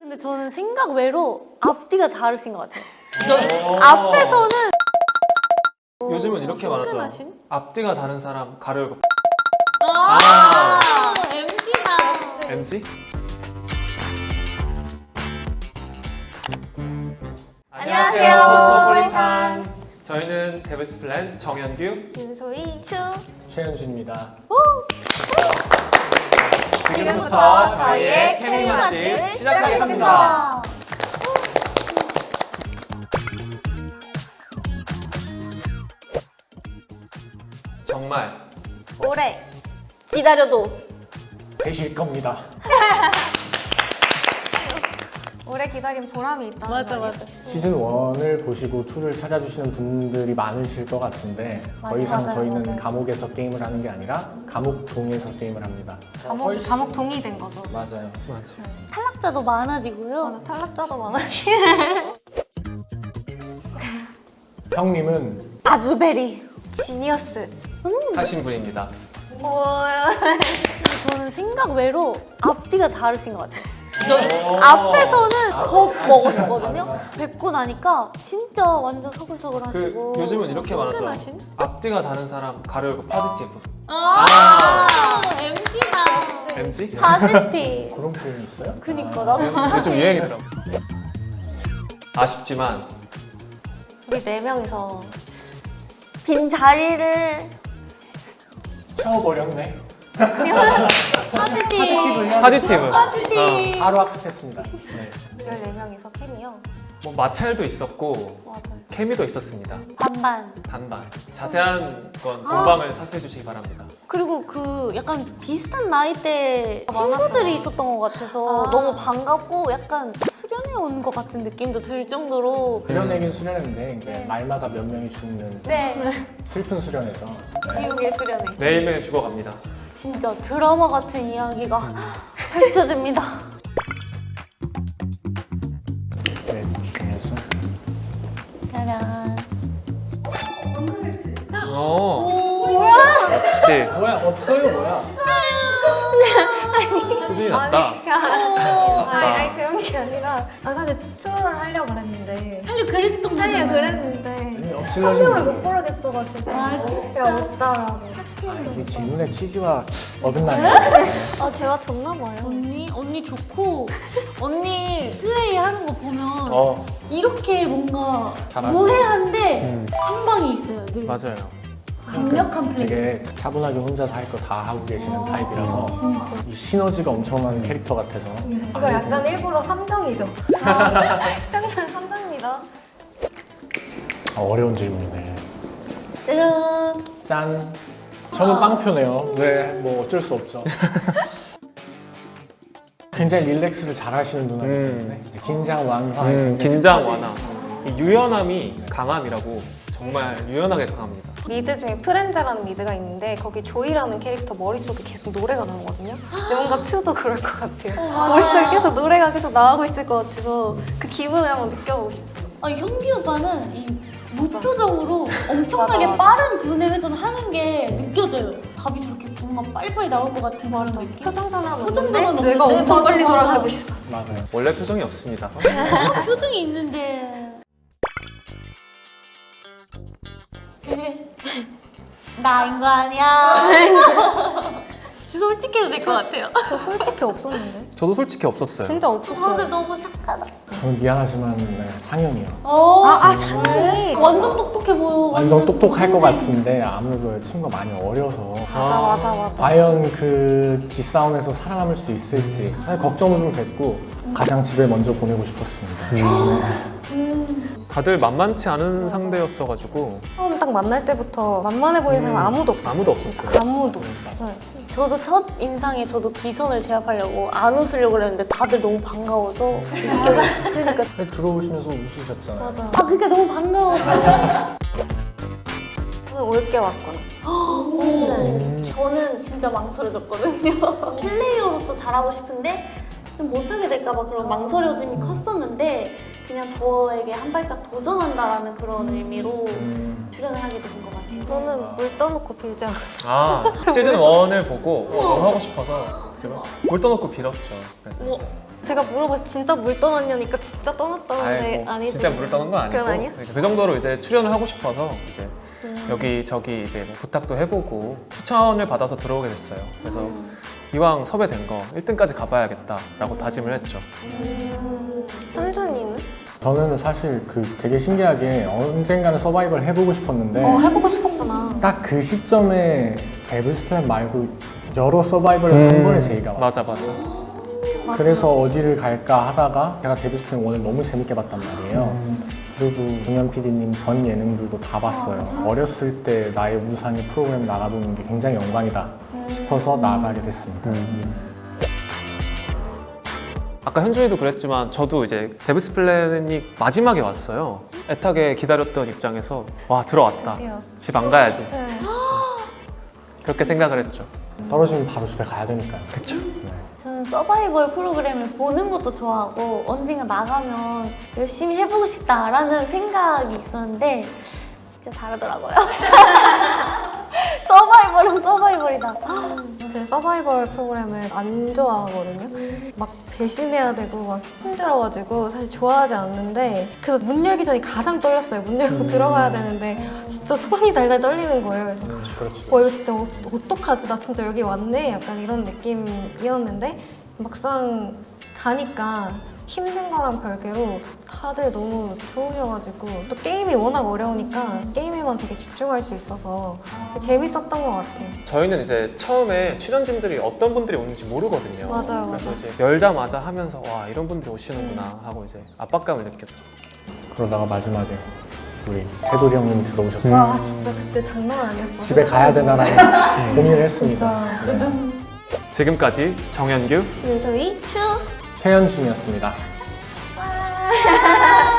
근데 저는 생각 외로 앞뒤가 다르신 것 같아요. 앞에서는 요즘은 이렇게 말하죠. 소근하신? 앞뒤가 다른 사람 가로 열고 MG다. MC? 안녕하세요. 코스모폴리탄. 저희는 데브스 플랜 정현규, 윤소희 추. 최현준입니다. 지금부터 저희의 케미 케미 맛집 맛집 시작하겠습니다. 정말 올해 기다려도 되실 겁니다. 오래 기다린 보람이 있다는 맞아 거예요. 맞아. 시즌 1을 보시고 2를 찾아주시는 분들이 많으실 것 같은데 더 이상 맞아요, 저희는 맞아요. 감옥에서 게임을 하는 게 아니라 감옥동에서 게임을 합니다. 감옥 동의 된 거죠. 맞아요. 맞아. 탈락자도 많아지고요. 맞아, 탈락자도 많아지. 형님은 아주 베리. 지니어스. 하신 분입니다. 뭐야? 저는 생각 외로 앞뒤가 다르신 것 같아요. 앞에서는 겁 먹었었거든요. 뵙고 나니까 진짜 완전 서글서글 하시고. 요즘은 이렇게 말하죠. 소근하신? 앞뒤가 다른 사람 가로 열고 파지티브. MG다. MC? 파지티. 그런 표현이 있어요? 그니까 나도 요즘 사실 유행이더라고. 아쉽지만 우리 4명이서 빈 자리를 채워버렸네. 파지티. 파지티브. 파지티. 바로 학습했습니다. 네. 14명이서 캠이요. 뭐 마찰도 있었고 맞아요. 케미도 있었습니다. 반반. 반반. 자세한 건 본방을 사수해 주시기 바랍니다. 그리고 그 약간 비슷한 나이대 많았어요. 친구들이 있었던 것 같아서 아. 너무 반갑고 약간 수련회 온 것 같은 느낌도 들 정도로. 수련회긴 수련회인데 이제 말마다 몇 명이 죽는 네. 슬픈 수련회죠. 네. 지옥의 수련회. 매일매일 죽어갑니다. 진짜 드라마 같은 이야기가 펼쳐집니다. 네. 그래서 짜잔. 뭐야? 역시 뭐야 없어요 뭐야? 수준이 낮다. 아니 그런 게 아니라 사실 투출을 하려고 그랬는데 그랬던 하려고 그랬는데 아니, 한 엎질러진 명을 거. 못 고르겠어가지고 아, 진짜? 야 없다라고. 이 질문의 취지와 어긋나네요. 아 제가 졌나 봐요. 언니 좋고 언니 플레이 하는 거 보면 어 이렇게 뭔가 잘하시네. 무해한데 한 방이 있어요. 늘 맞아요. 강력한 플레이. 되게 차분하게 혼자서 할 거 다 하고 계시는 타입이라서 진짜. 이 시너지가 엄청난 캐릭터 같아서 이거 약간 일부러 함정이죠. 시청자 함정입니다. 어려운 질문이네. 짜잔. 짠. 저는 빵표네요. 네, 뭐 어쩔 수 없죠. 굉장히 릴렉스를 잘 하시는 누나이기 때문에 이제 긴장 완화. 긴장 완화. 이 유연함이 강함이라고 정말 유연하게 강합니다. 미드 중에 프렌즈라는 미드가 있는데 거기 조이라는 캐릭터 머릿속에 계속 노래가 나오거든요. 근데 뭔가 츄도 그럴 것 같아요. 머릿속에 계속 노래가 계속 나오고 있을 것 같아서 그 기분을 한번 느껴보고 싶어요. 아, 현기 오빠는 이 무표정으로 엄청나게 맞아. 빠른 두뇌 회전 하는 게 느껴져요. 답이 저렇게 뭔가 빨리빨리 나올 것 같은 그런 맞아. 느낌? 표정 변화가 표정 없는데 변화는 뇌가 없는데? 엄청 맞아, 빨리 맞아. 돌아가고 있어. 맞아요. 원래 표정이 없습니다. 표정이 있는데 나인 거 아니야? 솔직해도 될 것 같아요. 저 솔직히 없었는데. 저도 솔직히 없었어요. 진짜 아, 근데 없었어요. 너무 착하다. 저는 미안하지만 네, 상영이요. 상이. 완전 똑똑해 보여. 완전 똑똑할 것 동생. 같은데 아무래도 친구가 많이 어려서 맞아. 과연 그 기싸움에서 살아남을 수 있을지 사실 걱정을 좀 됐고 가장 집에 먼저 보내고 싶었습니다. 다들 만만치 않은 맞아. 상대였어가지고 처음 딱 만날 때부터 만만해 보이는 사람 아무도 없었어요. 아무도 진짜 없었어요. 아무도. 그러니까. 네. 저도 첫 인상에 저도 기선을 제압하려고 안 웃으려고 그랬는데 다들 너무 반가워서 그러니까 들어오시면서 웃으셨잖아요. 맞아. 아 그게 너무 반가워. 저는 올게 왔구나. 네. 저는 진짜 망설여졌거든요. 플레이어로서 잘하고 싶은데 좀 못하게 될까봐 그런 망설여짐이 컸었는데 그냥 저에게 한 발짝 도전한다라는 그런 의미로 출연을 하게 된 것 같아요. 저는 물 떠놓고 빌지 않았어요. 아 시즌 1을 보고 뭐 하고 싶어서 제가 물 떠놓고 빌었죠. 그래서 뭐, 이제 제가 물어봐서 진짜 물 떠났냐니까 진짜 떠났다는데 아니지. 진짜 물을 떠는 건 아니고 그건 아니야? 그 정도로 이제 출연을 하고 싶어서 이제 여기저기 이제 뭐 부탁도 해보고 추천을 받아서 들어오게 됐어요. 그래서 이왕 섭외된 거 1등까지 가봐야겠다라고 다짐을 했죠. 현준이는? 저는 사실 되게 신기하게 언젠가는 서바이벌 해보고 싶었는데 해보고 싶었구나. 딱 그 시점에 데블스 플랜 말고 여러 서바이벌에서 한 번에 제의가 왔어요. 맞아. 맞아. 그래서 어디를 갈까 하다가 제가 데블스 플랜 1을 너무 재밌게 봤단 말이에요. 그리고 동현 PD님 전 예능들도 다 봤어요. 어렸을 때 나의 우상의 프로그램 나가보는 게 굉장히 영광이다 싶어서 나가게 됐습니다. 아까 현준이도 그랬지만 저도 이제 데블스 플래닛 마지막에 왔어요. 애타게 기다렸던 입장에서 와 들어왔다. 드디어. 집 안 가야지. 네. 그렇게 생각을 했죠. 떨어지면 바로 집에 가야 되니까요. 그쵸. 저는 서바이벌 프로그램을 보는 것도 좋아하고 언젠가 나가면 열심히 해보고 싶다라는 생각이 있었는데 진짜 다르더라고요. 서바이벌은 서바이벌이다. 제 서바이벌 프로그램을 안 좋아하거든요. 막 배신해야 되고 막 힘들어가지고 사실 좋아하지 않는데 그래서 문 열기 전이 가장 떨렸어요. 문 열고 들어가야 되는데 진짜 손이 달달 떨리는 거예요. 그래서 그렇지. 이거 진짜 어떡하지? 나 진짜 여기 왔네? 약간 이런 느낌이었는데 막상 가니까 힘든 거랑 별개로 다들 너무 좋으셔가지고 또 게임이 워낙 어려우니까 게임에만 되게 집중할 수 있어서 재밌었던 것 같아요. 저희는 이제 처음에 출연진들이 어떤 분들이 오는지 모르거든요. 맞아요, 그래서 맞아요. 이제 열자마자 하면서 와 이런 분들이 오시는구나 하고 이제 압박감을 느꼈죠. 그러다가 마지막에 우리 태돌이 형님이 들어오셨어요. 와 진짜 그때 장난 아니었어. 집에 가야 되나라는 고민을 했습니다. 진짜. 네. 지금까지 정현규, 윤소희, 슈. 최현준이었습니다. 와.